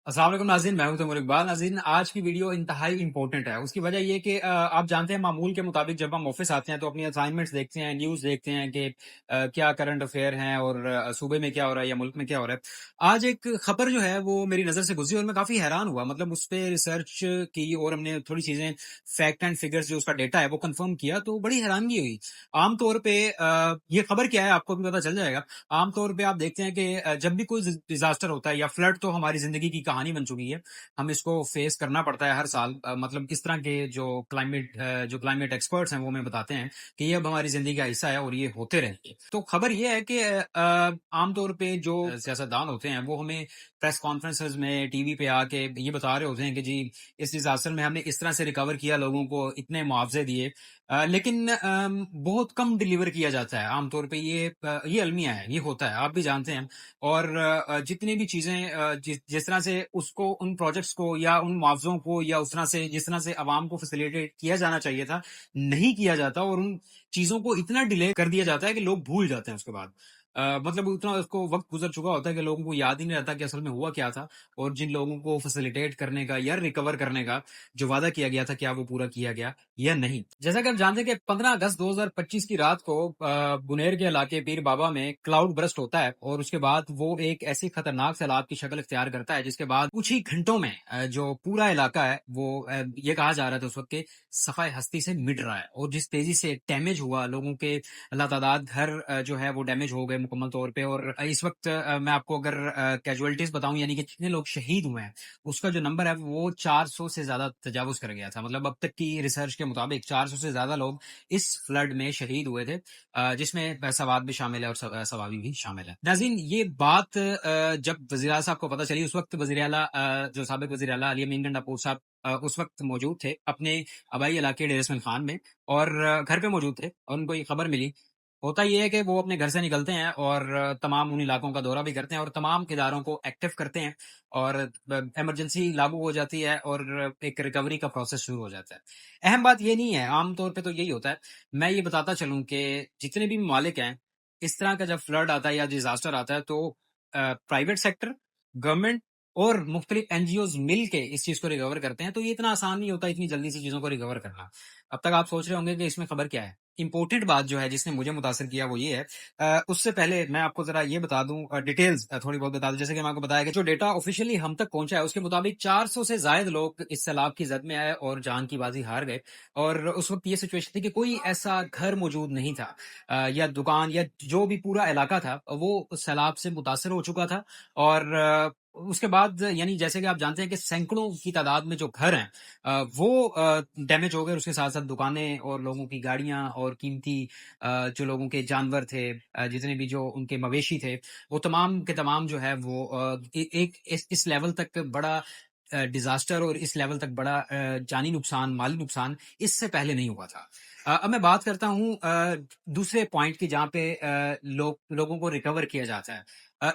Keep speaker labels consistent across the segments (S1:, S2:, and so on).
S1: अस्सलाम वालेकुम नाज़रीन, मैं हूं तैमूर इकबाल। नाज़रीन, आज की वीडियो इंतहाई इंपॉर्टेंट है। उसकी वजह ये कि आप जानते हैं मामूल के मुताबिक जब हम ऑफिस आते हैं तो अपनी असाइनमेंट्स देखते हैं, न्यूज़ देखते हैं कि क्या करंट अफेयर हैं और सूबे में क्या हो रहा है या मुल्क में क्या हो रहा है। आज एक खबर जो है वो मेरी नज़र से गुजरी और मैं काफ़ी हैरान हुआ। मतलब उस पर रिसर्च की और हमने थोड़ी चीज़ें, फैक्ट एंड फिगर्स जो उसका डेटा है वो कंफर्म किया तो बड़ी हैरानगी हुई। आमतौर पर ये खबर क्या है आपको भी पता चल जाएगा। आमतौर पे आप देखते हैं कि जब भी कोई डिजास्टर होता है या फ्लड तो हमारी जिंदगी की कहानी बन चुकी है। हम इसको फेस करना पड़ता है हर साल। मतलब किस तरह के जो क्लाइमेट एक्सपर्ट्स हैं वो हमें बताते हैं कि ये अब हमारी जिंदगी का हिस्सा है और ये होते रहेंगे। तो खबर ये है कि आमतौर पे जो सियासतदान होते हैं वो हमें प्रेस कॉन्फ्रेंसेस में टीवी पे आके ये बता रहे होते हैं कि जी इस डिजास्टर में हमने इस तरह से रिकवर किया, लोगों को इतने मुआवजे दिए। लेकिन बहुत कम डिलीवर किया जाता है। आमतौर पे ये अलमिया है, ये होता है, आप भी जानते हैं। और जितनी भी चीज़ें जिस तरह से उसको उन प्रोजेक्ट्स को या उन मुआवज़ों को या उस तरह से जिस तरह से अवाम को फैसिलिटेट किया जाना चाहिए था, नहीं किया जाता और उन चीज़ों को इतना डिले कर दिया जाता है कि लोग भूल जाते हैं उसके बाद। मतलब उतना उसको वक़्त गुज़र चुका होता है कि लोगों को याद ही नहीं रहता कि असल में हुआ क्या था और जिन लोगों को फैसिलिटेट करने का या रिकवर करने का जो वादा किया गया था, क्या वो पूरा किया गया या नहीं। जैसा कि आप जानते हैं कि 15 अगस्त 2025 की रात को बुनेर के इलाके पीर बाबा में क्लाउड बर्स्ट होता है और उसके बाद वो एक ऐसी खतरनाक सैलाब की शक्ल इख्तियार करता है जिसके बाद कुछ ही घंटों में जो पूरा इलाका है वो ये कहा जा रहा था उस वक्त के सफाई हस्ती से मिट रहा है। और जिस तेजी से डैमेज हुआ लोगों के लातादाद घर जो है वो डैमेज हो गए मुकम्मल तौर पे। और इस वक्त मैं आपको अगर कैजुअलिटीज बताऊं यानी कि जितने लोग शहीद हुए हैं उसका जो नंबर है वो 400 से ज्यादा तजावुज कर गया था। मतलब अब तक की रिसर्च के मुताबिक 400 से ज्यादा लोग इस फ्लड में शहीद हुए थे, जिसमें सवाद भी शामिल है और सवाबी भी शामिल है। नाज़रीन, ये बात जब वज़ीर आला साहब को पता चली, उस वक्त वज़ीर आला जो साबिक वज़ीर आला अली अमीन गंडापुर साहब उस वक्त मौजूद थे अपने आबाई इलाके डेर इसमाइल खान में और घर पे मौजूद थे और उनको ये खबर मिली। होता ये है कि वो अपने घर से निकलते हैं और तमाम उन इलाकों का दौरा भी करते हैं और तमाम इदारों को एक्टिव करते हैं और इमरजेंसी लागू हो जाती है और एक रिकवरी का प्रोसेस शुरू हो जाता है। अहम बात ये नहीं है, आम तौर पे तो यही होता है। मैं ये बताता चलूं कि जितने भी ममालिक हैं, इस तरह का जब फ्लड आता है या डिजास्टर आता है तो प्राइवेट सेक्टर, गवर्नमेंट और मुख्तलिफ एनजीओज मिल के इस चीज को रिकवर करते हैं। तो ये इतना आसान नहीं होता इतनी जल्दी से चीजों को रिकवर करना। अब तक आप सोच रहे होंगे कि इसमें खबर क्या है। इंपॉर्टेंट बात जो है जिसने मुझे मुतासर किया वो ये है, उससे पहले मैं आपको जरा ये बता दूं, डिटेल्स थोड़ी बहुत बता दूं। जैसे कि मैं आपको बताया कि जो डेटा ऑफिशियली हम तक पहुंचा है उसके मुताबिक 400 से ज्यादा लोग इस सैलाब की जद में आए और जान की बाजी हार गए। और उस वक्त ये सिचुएशन थी कि कोई ऐसा घर मौजूद नहीं था या दुकान या जो भी पूरा इलाका था वो सैलाब से मुतासर हो चुका था। और उसके बाद यानी जैसे कि आप जानते हैं कि सैकड़ों की तादाद में जो घर हैं वो डैमेज हो गए। उसके साथ साथ दुकानें और लोगों की गाड़ियां और कीमती जो लोगों के जानवर थे, जितने भी जो उनके मवेशी थे, वो तमाम के तमाम जो है वो एक इस लेवल तक बड़ा डिजास्टर और इस लेवल तक बड़ा जानी नुकसान, माली नुकसान इससे पहले नहीं हुआ था। अब मैं बात करता हूँ दूसरे पॉइंट की जहाँ पे लोगों को रिकवर किया जाता है।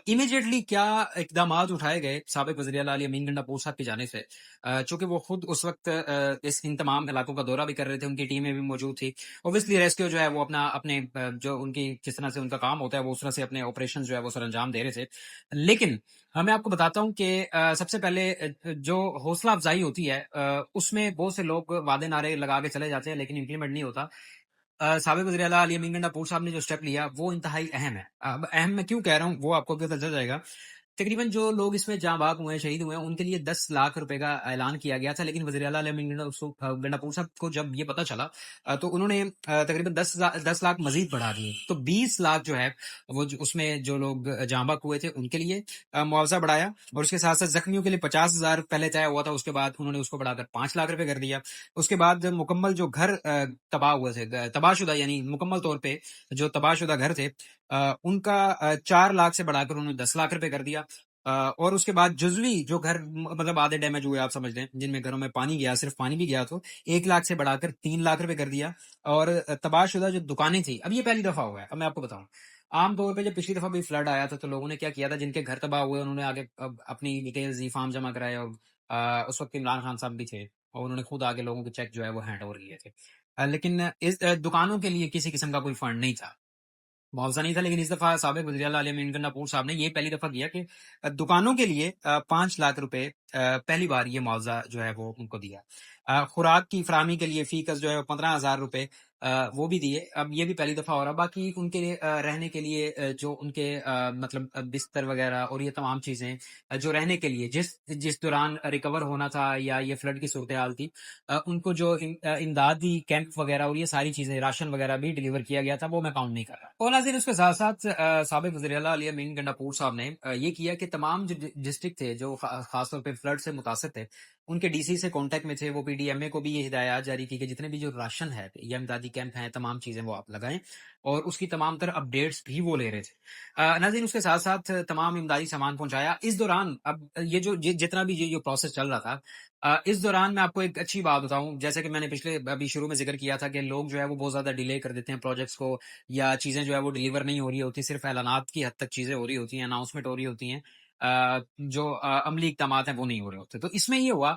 S1: इमीडिएटली क्या इकदाम उठाए गए साबिक वज़ीर आला अली अमीन गंडापुर साहब की जाने से, चूंकि वो खुद उस वक्त इन तमाम इलाकों का दौरा भी कर रहे थे, उनकी टीमें भी मौजूद थी। ऑब्वियसली रेस्क्यू जो है वो अपने जो उनकी जिस तरह से उनका काम होता है वो उस तरह से अपने ऑपरेशन जो है वो सर अंजाम दे रहे थे। लेकिन मैं आपको बताता हूँ कि सबसे पहले जो हौसला अफजाई होती है उसमें बहुत से लोग वादे नारे लगा के चले जाते हैं लेकिन इम्प्लीमेंट नहीं होता। साबिक वज़ीर आला अली अमीन गंडापुर साहब ने जो स्टेप लिया वो इंतहाई अहम है। अब अहम मैं क्यों कह रहा हूँ वो आपको पता चल जाएगा। तकरीबन जो लोग इसमें जाँ बाग हुए हैं, शहीद हुए हैं, उनके लिए 10 लाख रुपए का ऐलान किया गया था। लेकिन वज़ीर आला अली अमीन गंडापुर साहब को जब ये पता चला तो उन्होंने तकरीबन 10 लाख मजीद बढ़ा दिए। तो 20 लाख जो है वो उसमें जो लोग जाँ बाग हुए थे उनके लिए मुआवजा बढ़ाया। और उसके साथ साथ जख्मियों के लिए 50,000 पहले तय हुआ था, उसके बाद उन्होंने उसको बढ़ाकर 5 लाख रुपए कर दिया। उसके बाद मुकम्मल जो घर तबाह हुए थे, तबाहशुदा यानी मुकम्मल तौर पे जो तबाहशुदा घर थे, उनका 4 लाख से बढ़ाकर उन्होंने 10 लाख रुपए कर दिया। और उसके बाद जुजवी जो घर मतलब आधे डैमेज हुए आप समझ लें, जिनमें घरों में पानी गया, सिर्फ पानी भी गया, तो 1 लाख से बढ़ाकर 3 लाख रुपए कर दिया। और तबाहशुदा जो दुकानें थी, अब ये पहली दफा हुआ है। अब मैं आपको बताऊं, आमतौर पे जब पिछली दफा भी फ्लड आया था तो लोगों ने क्या किया था, जिनके घर तबाह हुए उन्होंने आगे अपनी डिटेल्स दी, फॉर्म जमा कराए। और उस वक्त इमरान खान साहब भी थे और उन्होंने खुद आगे लोगों के चेक जो है वो हैंड ओवर किए थे। लेकिन इस दुकानों के लिए किसी किस्म का कोई फंड नहीं था, मुआवजा नहीं था। लेकिन इस दफा साबिक वज़ीर आला अली अमीन गंडापुर साहब ने ये पहली दफा किया कि दुकानों के लिए 5 लाख रुपए پہلی بار یہ معاوضہ جو ہے وہ ان کو دیا. خوراک کی فراہمی کے لیے فی کس جو ہے 15,000 روپے وہ بھی دیے. اب یہ بھی پہلی دفعہ ہو رہا. باقی ان کے رہنے کے لیے جو ان کے مطلب بستر وغیرہ اور یہ تمام چیزیں جو رہنے کے لیے جس دوران ریکور ہونا تھا یا یہ فلڈ کی صورتحال تھی, ان کو جو امدادی کیمپ وغیرہ اور یہ ساری چیزیں راشن وغیرہ بھی ڈلیور کیا گیا تھا, وہ میں کاؤنٹ نہیں کر رہا. اور ناظرین اس کے ساتھ ساتھ سابق وزیر اعلیٰ علی امین گنڈاپور صاحب نے یہ کیا کہ تمام جو ڈسٹرکٹ تھے جو خاص طور پہ فلڈ سے متاثر تھے, ان کے ڈی سی سے کانٹیکٹ میں تھے. وہ پی ڈی ایم اے کو بھی یہ ہدایات جاری کی کہ جتنے بھی جو راشن ہے یا امدادی کیمپ ہیں, تمام چیزیں وہ آپ لگائیں, اور اس کی تمام تر اپڈیٹس بھی وہ لے رہے تھے. ناظرین اس کے ساتھ ساتھ تمام امدادی سامان پہنچایا. اس دوران اب یہ جو جتنا بھی جو پروسیس چل رہا تھا, اس دوران میں آپ کو ایک اچھی بات بتاؤں, جیسے کہ میں نے پچھلے ابھی شروع میں ذکر کیا تھا کہ لوگ جو ہے وہ بہت زیادہ ڈیلے کر دیتے ہیں پروجیکٹس کو, یا چیزیں جو ہے وہ ڈیلیور نہیں ہو رہی ہوتی, صرف اعلانات کی حد تک چیزیں ہو رہی ہوتی ہیں, اناؤنسمنٹ ہو رہی ہوتی ہیں, جو عملی اقدامات ہیں وہ نہیں ہو رہے ہوتے. تو اس میں یہ ہوا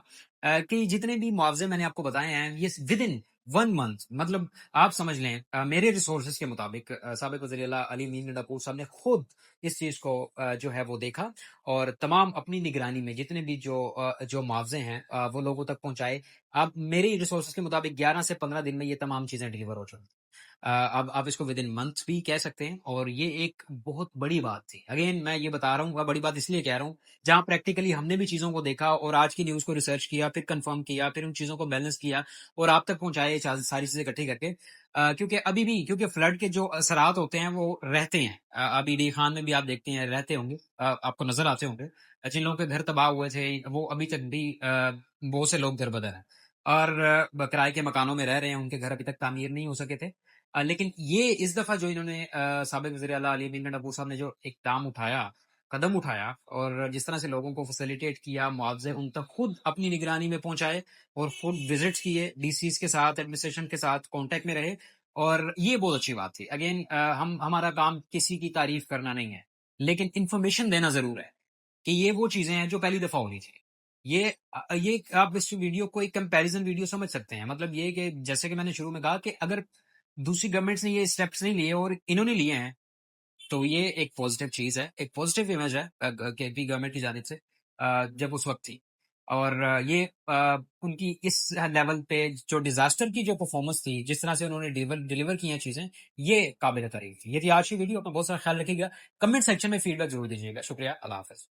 S1: کہ جتنے بھی معاوضے میں نے آپ کو بتائے ہیں, یہ ود ان 1 منتھ, مطلب آپ سمجھ لیں میرے ریسورسز کے مطابق سابق وزیر اعلیٰ علی امین گنڈاپور صاحب نے خود اس چیز کو جو ہے وہ دیکھا, اور تمام اپنی نگرانی میں جتنے بھی جو معاوضے ہیں وہ لوگوں تک پہنچائے. اب میری ریسورسز کے مطابق 11 سے 15 دن میں یہ تمام چیزیں ڈلیور ہو چکی. اب آپ اس کو ود ان منتھ بھی کہہ سکتے ہیں, اور یہ ایک بہت بڑی بات تھی. اگین میں یہ بتا رہا ہوں, بڑی بات اس لیے کہہ رہا ہوں جہاں پریکٹیکلی ہم نے بھی چیزوں کو دیکھا اور آج کی نیوز کو ریسرچ کیا, پھر کنفرم کیا, پھر ان چیزوں کو بیلنس کیا اور آپ تک پہنچائے ساری چیزیں اکٹھی کر کے. کیونکہ فلڈ کے جو اثرات ہوتے ہیں وہ رہتے ہیں. ابھی ڈی خان میں بھی آپ دیکھتے ہیں رہتے ہوں گے, آپ کو نظر آتے ہوں گے. جن لوگوں کے گھر تباہ ہوئے تھے وہ ابھی تک بھی بہت سے لوگ در بدر ہیں, اور کرائے کے مکانوں میں رہ رہے ہیں, ان کے گھر ابھی تک تعمیر نہیں ہو سکے تھے. لیکن یہ اس دفعہ جو انہوں نے سابق وزیر اعلیٰ علی امین گنڈاپور صاحب نے جو قدم اٹھایا, اور جس طرح سے لوگوں کو فیسیلیٹیٹ کیا, معاوضے ان تک خود اپنی نگرانی میں پہنچائے, اور خود وزٹس کیے, ڈی سیز کے ساتھ, ایڈمنسٹریشن کے ساتھ کانٹیکٹ میں رہے, اور یہ بہت اچھی بات تھی. اگین ہمارا کام کسی کی تعریف کرنا نہیں ہے, لیکن انفارمیشن دینا ضرور ہے کہ یہ وہ چیزیں ہیں جو پہلی دفعہ ہو رہی تھی. یہ آپ اس ویڈیو کو ایک کمپیریزن ویڈیو سمجھ سکتے ہیں. مطلب یہ کہ جیسے کہ میں نے شروع میں کہا کہ اگر دوسری گورنمنٹس نے یہ اسٹیپس نہیں لیے اور انہوں نے لیے ہیں, تو یہ ایک پازیٹیو چیز ہے, ایک پازیٹیو امیج ہے کے پی گورنمنٹ کی جانب سے جب اس وقت تھی. اور یہ ان کی اس لیول پہ جو ڈیزاسٹر کی جو پرفارمنس تھی, جس طرح سے انہوں نے ڈیلیور کی ہیں چیزیں, یہ قابل تعریف تھی. یہ تھی آج کی ویڈیو. اپنا بہت سارا خیال رکھیے گا. کمنٹ سیکشن میں فیڈ بیک ضرور دیجیے گا. شکریہ. اللہ حافظ.